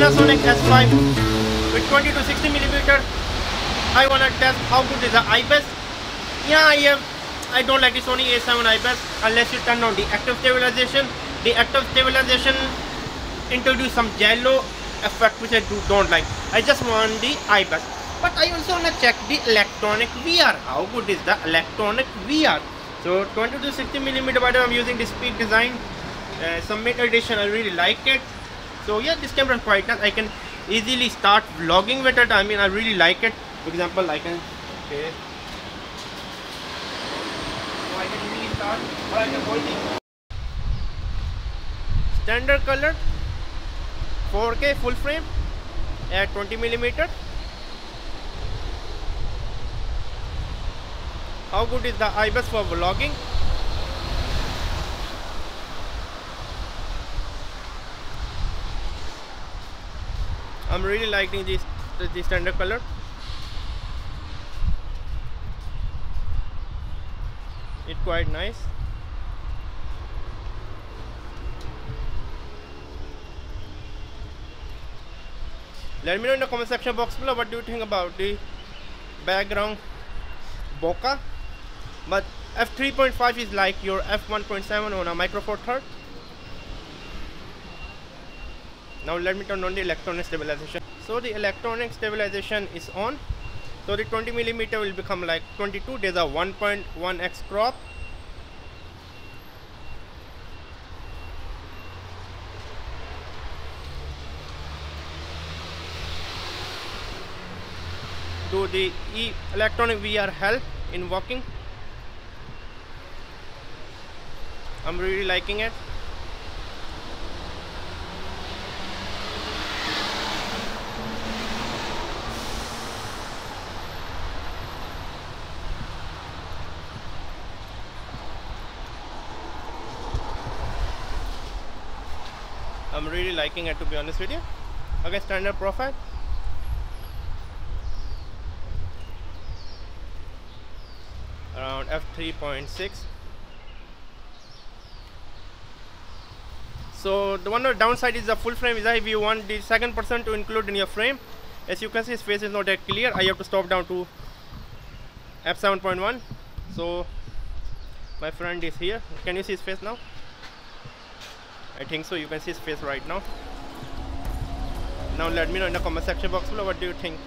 Panasonic S5 with 20 to 60 millimeter. I wanna test how good is the IBIS. Yeah, I don't like the Sony A7 IBIS unless you turn on the active stabilization. The active stabilization introduce some jello effect which I don't like. I just want the IBIS. But I also wanna check the electronic VR. How good is the electronic VR? So 20 to 60 millimeter, but I'm using the speed design Summit edition. I really like it. So yeah, this camera is quite nice. I can easily start vlogging with it. I mean, I really like it. For example, I can okay. So I can easily start, or I can hold the standard color 4K full frame at 20 millimeter. How good is the IBIS for vlogging? I'm really liking this standard color. It's quite nice. Let me know in the comment section box below what do you think about the background bokeh. But f3.5 is like your f1.7 on a Micro Four Third. Now let me turn on the electronic stabilization. So the electronic stabilization is on. So the 20 millimeter will become like 22. There's a 1.1x crop. Do the electronic VR help in walking? I'm really liking it. I'm really liking it, to be honest with you. Okay, standard profile. Around f3.6. So the one downside is the full frame is that if you want the second person to include in your frame, as you can see his face is not that clear. I have to stop down to f7.1. So my friend is here. Can you see his face now? I think so. You can see his face right now. Now let me know in the comment section box below what do you think.